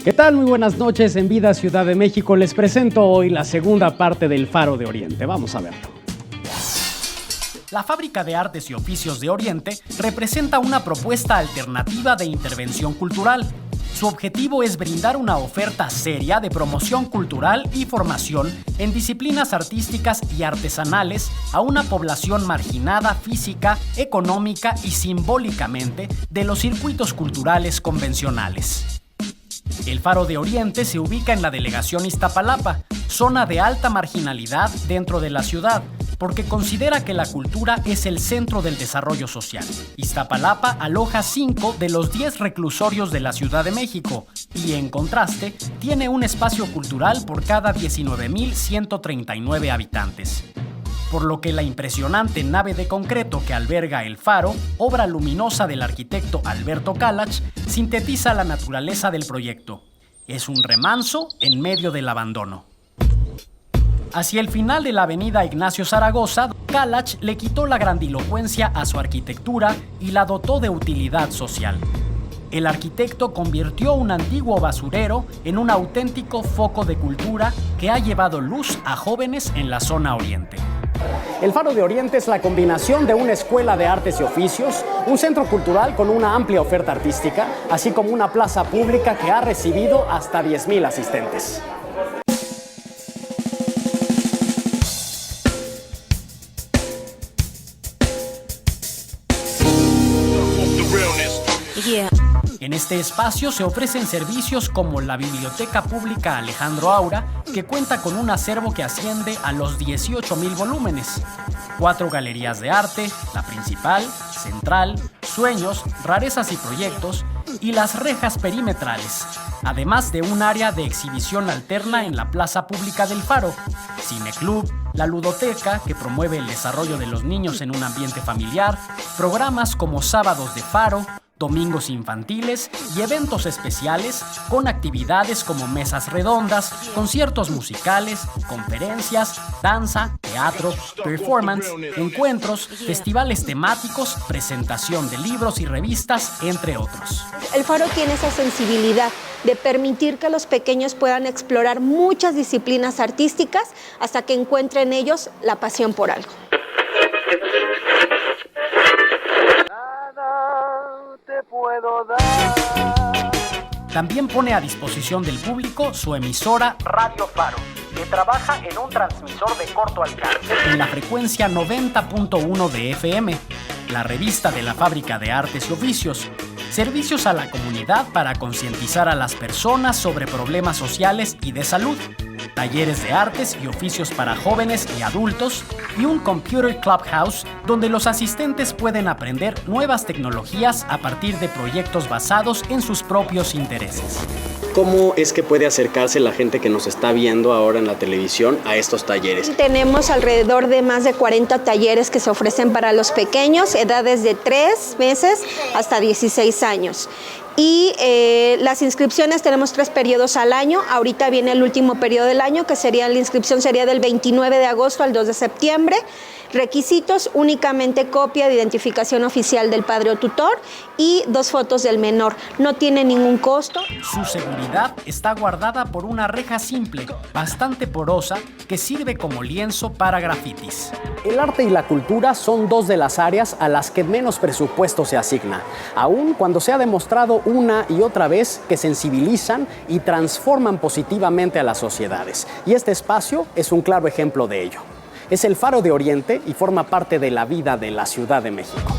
¿Qué tal? Muy buenas noches. En Vida Ciudad de México les presento hoy la segunda parte del Faro de Oriente. Vamos a verlo. La Fábrica de Artes y Oficios de Oriente representa una propuesta alternativa de intervención cultural. Su objetivo es brindar una oferta seria de promoción cultural y formación en disciplinas artísticas y artesanales a una población marginada física, económica y simbólicamente de los circuitos culturales convencionales. El Faro de Oriente se ubica en la delegación Iztapalapa, zona de alta marginalidad dentro de la ciudad, porque considera que la cultura es el centro del desarrollo social. Iztapalapa aloja 5 de los 10 reclusorios de la Ciudad de México y, en contraste, tiene un espacio cultural por cada 19.139 habitantes. Por lo que la impresionante nave de concreto que alberga el Faro, obra luminosa del arquitecto Alberto Kalach, sintetiza la naturaleza del proyecto. Es un remanso en medio del abandono. Hacia el final de la avenida Ignacio Zaragoza, Kalach le quitó la grandilocuencia a su arquitectura y la dotó de utilidad social. El arquitecto convirtió un antiguo basurero en un auténtico foco de cultura que ha llevado luz a jóvenes en la zona oriente. El Faro de Oriente es la combinación de una escuela de artes y oficios, un centro cultural con una amplia oferta artística, así como una plaza pública que ha recibido hasta 10,000 asistentes. En este espacio se ofrecen servicios como la Biblioteca Pública Alejandro Aura, que cuenta con un acervo que asciende a los 18,000 volúmenes, 4 galerías de arte, la principal, central, sueños, rarezas y proyectos, y las rejas perimetrales, además de un área de exhibición alterna en la plaza pública del Faro, cineclub, la ludoteca, que promueve el desarrollo de los niños en un ambiente familiar, programas como Sábados de Faro, domingos infantiles y eventos especiales con actividades como mesas redondas, conciertos musicales, conferencias, danza, teatro, performance, encuentros, festivales temáticos, presentación de libros y revistas, entre otros. El Faro tiene esa sensibilidad de permitir que los pequeños puedan explorar muchas disciplinas artísticas hasta que encuentren ellos la pasión por algo. También pone a disposición del público su emisora Radio Faro, que trabaja en un transmisor de corto alcance en la frecuencia 90.1 de FM, la revista de la Fábrica de Artes y Oficios, servicios a la comunidad para concientizar a las personas sobre problemas sociales y de salud, talleres de artes y oficios para jóvenes y adultos, y un Computer Clubhouse donde los asistentes pueden aprender nuevas tecnologías a partir de proyectos basados en sus propios intereses. ¿Cómo es que puede acercarse la gente que nos está viendo ahora en la televisión a estos talleres? Tenemos alrededor de más de 40 talleres que se ofrecen para los pequeños, edades de 3 meses hasta 16 años. Y las inscripciones tenemos 3 periodos al año. Ahorita viene el último periodo del año, que sería la inscripción sería del 29 de agosto al 2 de septiembre. Requisitos: únicamente copia de identificación oficial del padre o tutor y 2 fotos del menor. No tiene ningún costo. Su seguridad está guardada por una reja simple, bastante porosa, que sirve como lienzo para grafitis. El arte y la cultura son 2 de las áreas a las que menos presupuesto se asigna, aun cuando se ha demostrado una y otra vez que sensibilizan y transforman positivamente a las sociedades. Y este espacio es un claro ejemplo de ello. Es el Faro de Oriente y forma parte de la vida de la Ciudad de México.